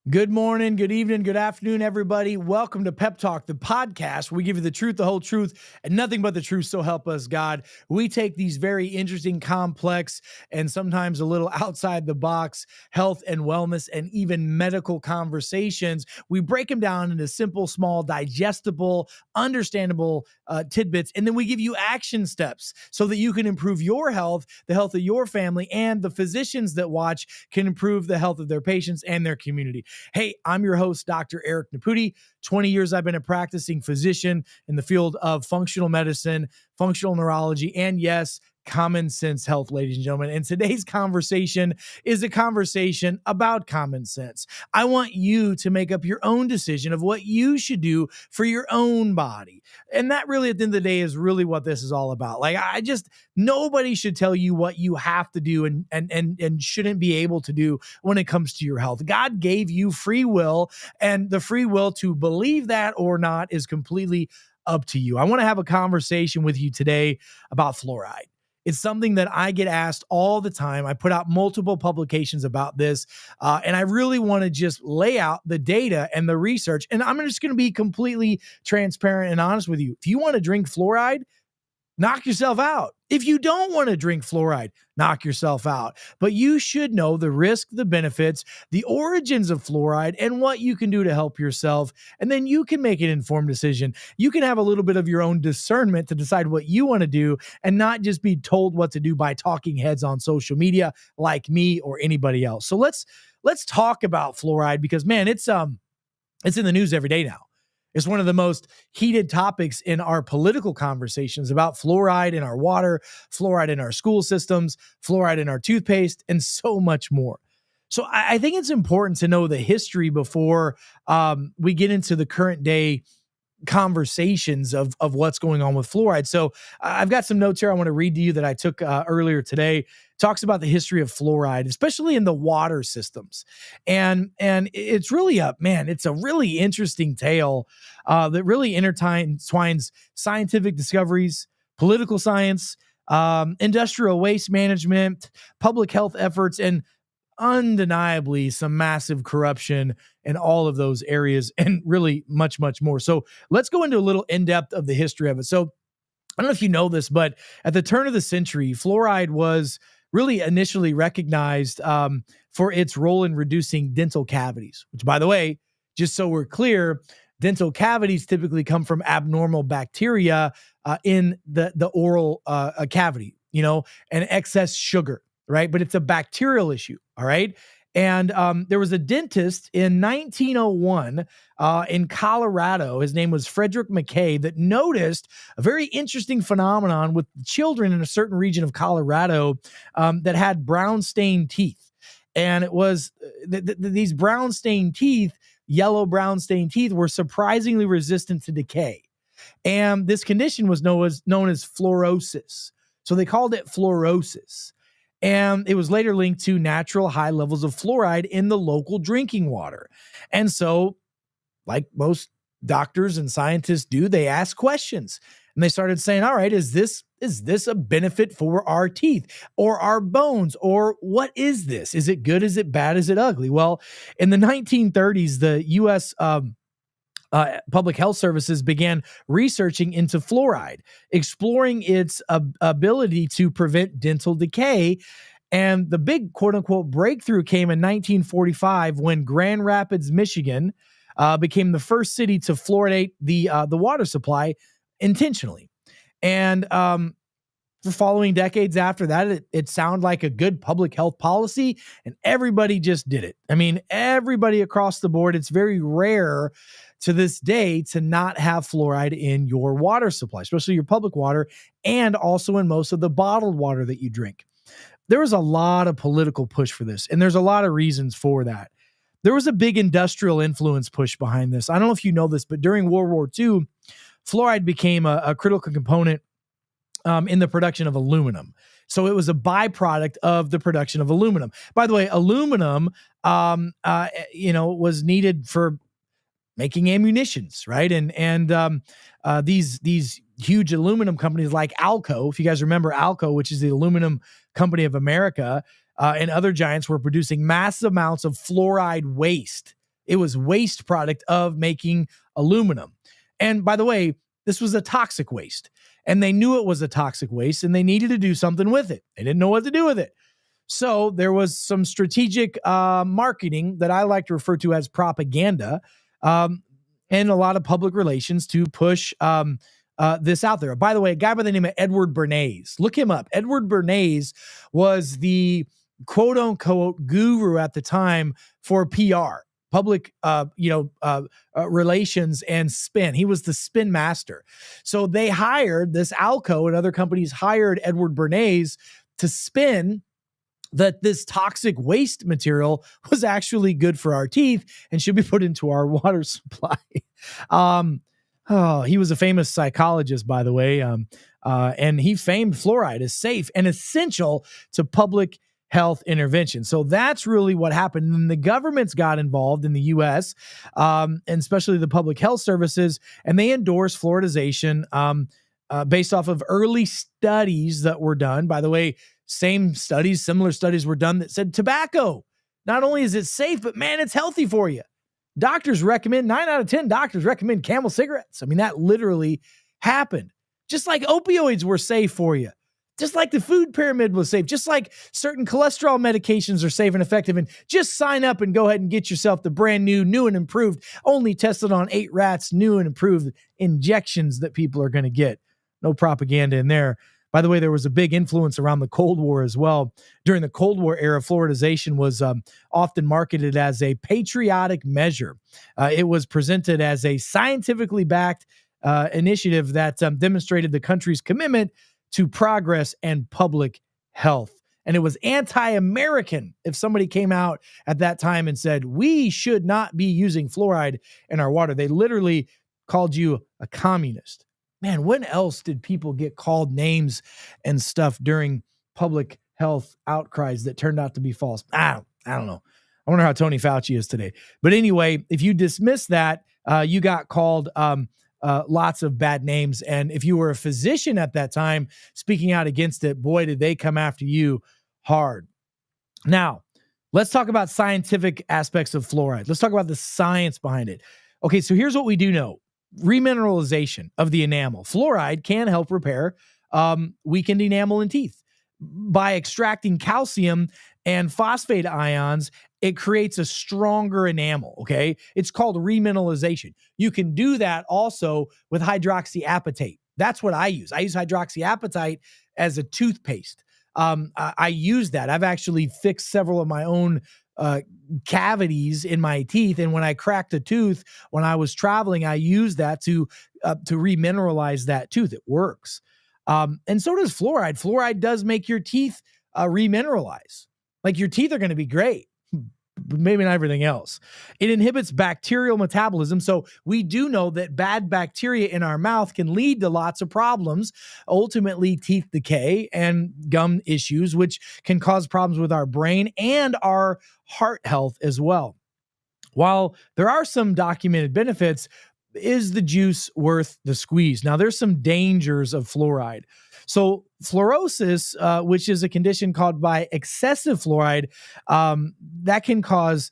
Good morning, good evening, good afternoon, everybody. Welcome to Pep Talk, the podcast where we give you the truth, the whole truth, and nothing but the truth, so help us God. We take these very interesting, complex, and sometimes a little outside the box health and wellness and even medical conversations. We break them down into simple, small, digestible, understandable tidbits, and then we give you action steps so that you can improve your health, the health of your family, and the physicians that watch can improve the health of their patients and their community. Hey, I'm your host, Dr. Eric Naputi. 20 years I've been a practicing physician in the field of functional medicine, functional neurology, and yes, common sense health, ladies and gentlemen. And today's conversation is a conversation about common sense. I want you to make up your own decision of what you should do for your own body. And that really, at the end of the day, is really what this is all about. Nobody should tell you what you have to do and shouldn't be able to do when it comes to your health. God gave you free will, and the free will to believe that or not is completely up to you. I want to have a conversation with you today about fluoride. It's something that I get asked all the time. I put out multiple publications about this, and I really want to just lay out the data and the research. And I'm just going to be completely transparent and honest with you. If you want to drink fluoride, knock yourself out. If you don't want to drink fluoride, knock yourself out. But you should know the risk, the benefits, the origins of fluoride, and what you can do to help yourself. And then you can make an informed decision. You can have a little bit of your own discernment to decide what you want to do and not just be told what to do by talking heads on social media like me or anybody else. So let's talk about fluoride because, man, it's in the news every day now. It's one of the most heated topics in our political conversations about fluoride in our water, fluoride in our school systems, fluoride in our toothpaste, and so much more. So I think it's important to know the history before we get into the current day conversations of what's going on with fluoride. So I've got some notes here I want to read to you that I took earlier today. It talks about the history of fluoride, especially in the water systems. And it's really it's a really interesting tale that really intertwines scientific discoveries, political science, industrial waste management, public health efforts, and undeniably some massive corruption in all of those areas and really much, much more. So let's go into a little in-depth of the history of it. So I don't know if you know this, but at the turn of the century, fluoride was really initially recognized for its role in reducing dental cavities, which, by the way, just so we're clear, dental cavities typically come from abnormal bacteria in the oral cavity, and excess sugar, right? But it's a bacterial issue, all right? And there was a dentist in 1901 in Colorado. His name was Frederick McKay, that noticed a very interesting phenomenon with children in a certain region of Colorado that had brown stained teeth. And it was these brown stained teeth, yellow brown stained teeth, were surprisingly resistant to decay. And this condition was known as fluorosis. So they called it fluorosis. And it was later linked to natural high levels of fluoride in the local drinking water. And so, like most doctors and scientists do, they ask questions. And they started saying, all right, is this a benefit for our teeth or our bones? Or what is this? Is it good? Is it bad? Is it ugly? Well, in the 1930s, the U.S. Public Health Services began researching into fluoride, exploring its ability to prevent dental decay. And the big quote unquote breakthrough came in 1945 when Grand Rapids, Michigan became the first city to fluoridate the water supply intentionally. And the following decades after that, it sounded like a good public health policy, and everybody just did it. I mean, everybody across the board. It's very rare to this day to not have fluoride in your water supply, especially your public water, and also in most of the bottled water that you drink. There was a lot of political push for this, and there's a lot of reasons for that. There was a big industrial influence push behind this. I don't know if you know this, but during World War II, fluoride became a critical component in the production of aluminum. So it was a byproduct of the production of aluminum. By the way, aluminum, was needed for making ammunitions, right? And these huge aluminum companies like Alco, if you guys remember Alco, which is the aluminum company of America, and other giants were producing massive amounts of fluoride waste, It was waste product of making aluminum. And by the way, this was a toxic waste. And they knew it was a toxic waste and they needed to do something with it. They didn't know what to do with it. So there was some strategic marketing that I like to refer to as propaganda, and a lot of public relations to push this out there. By the way, a guy by the name of Edward Bernays, look him up. Edward Bernays was the quote unquote guru at the time for PR, public, relations and spin. He was the spin master. So they hired this Alco and other companies hired Edward Bernays to spin that this toxic waste material was actually good for our teeth and should be put into our water supply. He was a famous psychologist, by the way, and he famed fluoride as safe and essential to public health intervention. So that's really what happened. And the governments got involved in the U.S., and especially the public health services, and they endorsed fluoridization based off of early studies that were done. By the way, similar studies were done that said tobacco, not only is it safe, but man, it's healthy for you. Doctors recommend, 9 out of 10 doctors recommend Camel cigarettes. I mean, that literally happened. Just like opioids were safe for you. Just like the food pyramid was safe. Just like certain cholesterol medications are safe and effective. And just sign up and go ahead and get yourself the brand new and improved, only tested on 8 rats, new and improved injections that people are going to get. No propaganda in there. By the way, there was a big influence around the Cold War as well. During the Cold War era, fluoridization was often marketed as a patriotic measure. It was presented as a scientifically backed initiative that demonstrated the country's commitment to progress and public health. And it was anti-American if somebody came out at that time and said, we should not be using fluoride in our water. They literally called you a communist. Man, when else did people get called names and stuff during public health outcries that turned out to be false? I don't know. I wonder how Tony Fauci is today. But anyway, if you dismiss that, you got called lots of bad names. And if you were a physician at that time speaking out against it, boy, did they come after you hard. Now, let's talk about scientific aspects of fluoride. Let's talk about the science behind it. Okay, so here's what we do know. Remineralization of the enamel. Fluoride can help repair weakened enamel in teeth. By extracting calcium and phosphate ions, it creates a stronger enamel, okay? It's called remineralization. You can do that also with hydroxyapatite. That's what I use. I use hydroxyapatite as a toothpaste. I use that. I've actually fixed several of my own cavities in my teeth. And when I cracked a tooth, when I was traveling, I used that to remineralize that tooth. It works. And so does fluoride. Fluoride does make your teeth remineralize. Like your teeth are going to be great, but maybe not everything else. It inhibits bacterial metabolism. So we do know that bad bacteria in our mouth can lead to lots of problems, ultimately teeth decay and gum issues, which can cause problems with our brain and our heart health as well. While there are some documented benefits, is the juice worth the squeeze? Now, there's some dangers of fluoride. So fluorosis, which is a condition caused by excessive fluoride, that can cause,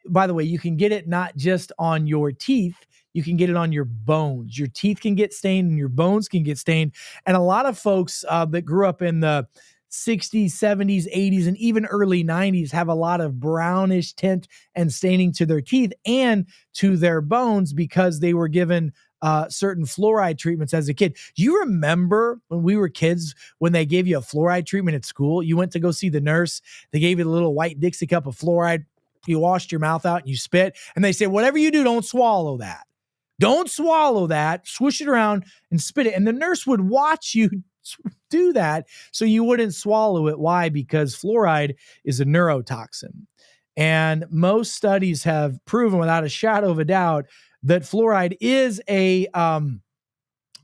by the way, you can get it not just on your teeth, you can get it on your bones. Your teeth can get stained and your bones can get stained. And a lot of folks that grew up in the 60s, 70s, 80s, and even early 90s have a lot of brownish tint and staining to their teeth and to their bones because they were given certain fluoride treatments as a kid. Do you remember when we were kids, when they gave you a fluoride treatment at school? You went to go see the nurse. They gave you the little white Dixie cup of fluoride. You washed your mouth out and you spit. And they said, whatever you do, don't swallow that. Don't swallow that. Swoosh it around and spit it. And the nurse would watch you do that so you wouldn't swallow it. Why? Because fluoride is a neurotoxin. And most studies have proven without a shadow of a doubt that fluoride is a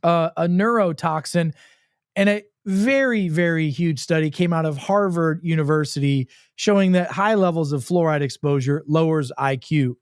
neurotoxin. And a very, very huge study came out of Harvard University showing that high levels of fluoride exposure lowers IQ.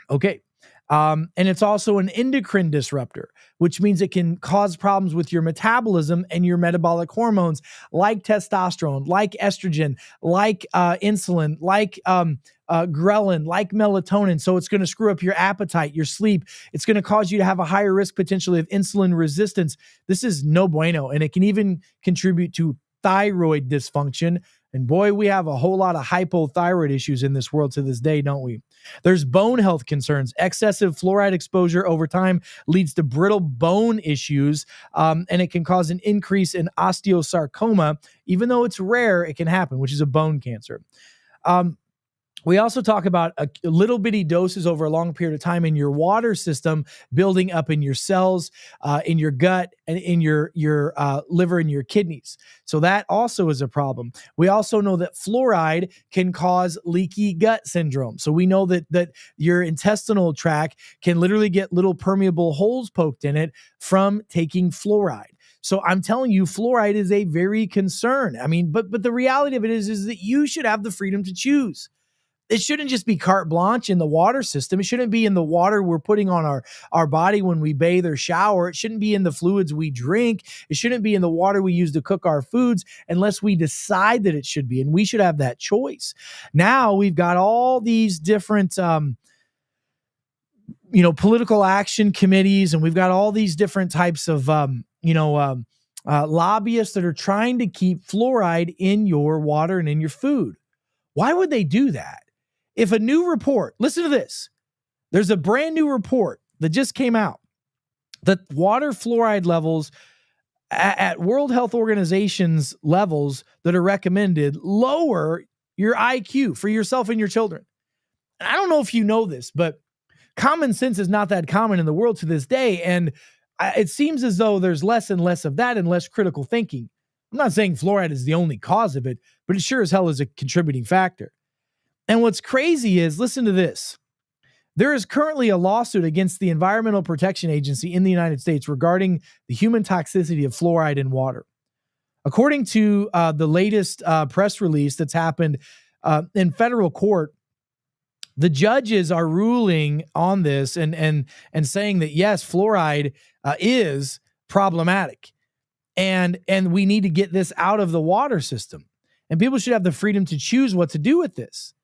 Okay. And it's also an endocrine disruptor, which means it can cause problems with your metabolism and your metabolic hormones like testosterone, like estrogen, like insulin, like ghrelin, like melatonin. So it's going to screw up your appetite, your sleep. It's going to cause you to have a higher risk potentially of insulin resistance. This is no bueno. And it can even contribute to thyroid dysfunction. And boy, we have a whole lot of hypothyroid issues in this world to this day, don't we? There's bone health concerns. Excessive fluoride exposure over time leads to brittle bone issues, and it can cause an increase in osteosarcoma. Even though it's rare, it can happen, which is a bone cancer. We also talk about a little bitty doses over a long period of time in your water system, building up in your cells, in your gut, and in your liver and your kidneys. So that also is a problem. We also know that fluoride can cause leaky gut syndrome. So we know that your intestinal tract can literally get little permeable holes poked in it from taking fluoride. So I'm telling you, fluoride is a very concern. I mean, but the reality of it is that you should have the freedom to choose. It shouldn't just be carte blanche in the water system. It shouldn't be in the water we're putting on our body when we bathe or shower. It shouldn't be in the fluids we drink. It shouldn't be in the water we use to cook our foods unless we decide that it should be. And we should have that choice. Now we've got all these different, political action committees, and we've got all these different types of, lobbyists that are trying to keep fluoride in your water and in your food. Why would they do that? If a new report, listen to this, there's a brand new report that just came out that water fluoride levels at World Health Organization's levels that are recommended lower your IQ for yourself and your children. And I don't know if you know this, but common sense is not that common in the world to this day. And it seems as though there's less and less of that and less critical thinking. I'm not saying fluoride is the only cause of it, but it sure as hell is a contributing factor. And what's crazy is, listen to this. There is currently a lawsuit against the Environmental Protection Agency in the United States regarding the human toxicity of fluoride in water. According to the latest press release that's happened in federal court, the judges are ruling on this and saying that, yes, fluoride is problematic. And we need to get this out of the water system. And people should have the freedom to choose what to do with this.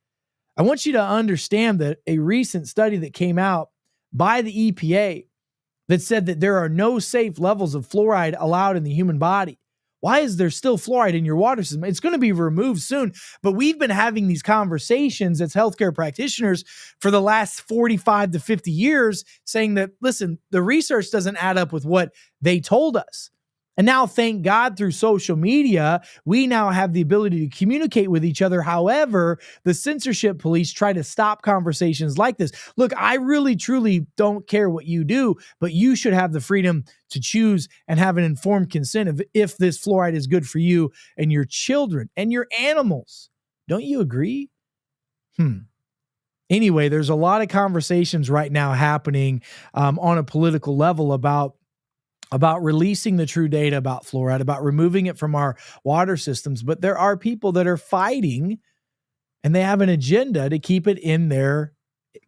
I want you to understand that a recent study that came out by the EPA that said that there are no safe levels of fluoride allowed in the human body. Why is there still fluoride in your water system? It's going to be removed soon. But we've been having these conversations as healthcare practitioners for the last 45 to 50 years saying that, listen, the research doesn't add up with what they told us. And now, thank God, through social media, we now have the ability to communicate with each other. However, the censorship police try to stop conversations like this. Look, I really, truly don't care what you do, but you should have the freedom to choose and have an informed consent if this fluoride is good for you and your children and your animals. Don't you agree? Anyway, there's a lot of conversations right now happening on a political level about releasing the true data about fluoride, about removing it from our water systems. But there are people that are fighting and they have an agenda to keep it in the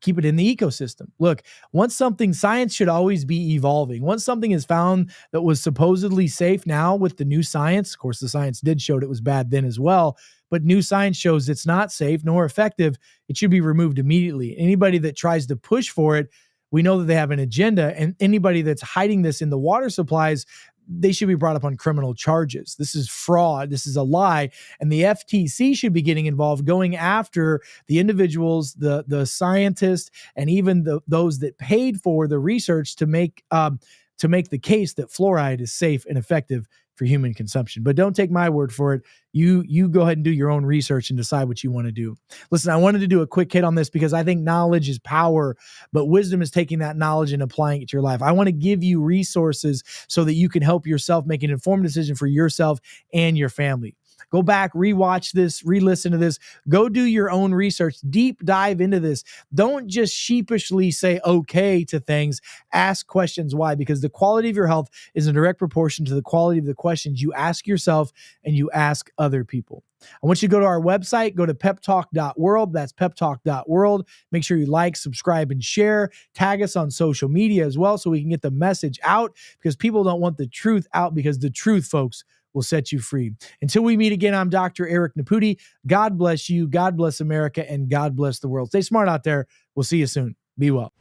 ecosystem. Look, science should always be evolving. Once something is found that was supposedly safe now with the new science, of course, the science did show it was bad then as well, but new science shows it's not safe nor effective. It should be removed immediately. Anybody that tries to push for it, we know that they have an agenda, and anybody that's hiding this in the water supplies, they should be brought up on criminal charges. This is fraud. This is a lie. And the FTC should be getting involved, going after the individuals, the scientists, and even those that paid for the research to make the case that fluoride is safe and effective for human consumption. But don't take my word for it. You go ahead and do your own research and decide what you want to do. Listen, I wanted to do a quick hit on this because I think knowledge is power, but wisdom is taking that knowledge and applying it to your life. I want to give you resources so that you can help yourself make an informed decision for yourself and your family. Go back, rewatch this, re-listen to this. Go do your own research. Deep dive into this. Don't just sheepishly say okay to things. Ask questions. Why? Because the quality of your health is in direct proportion to the quality of the questions you ask yourself and you ask other people. I want you to go to our website, go to peptalk.world. That's peptalk.world. Make sure you like, subscribe, and share. Tag us on social media as well so we can get the message out, because people don't want the truth out, because the truth, folks, will set you free. Until we meet again, I'm Dr. Eric Naputi. God bless you, God bless America, and God bless the world. Stay smart out there. We'll see you soon. Be well.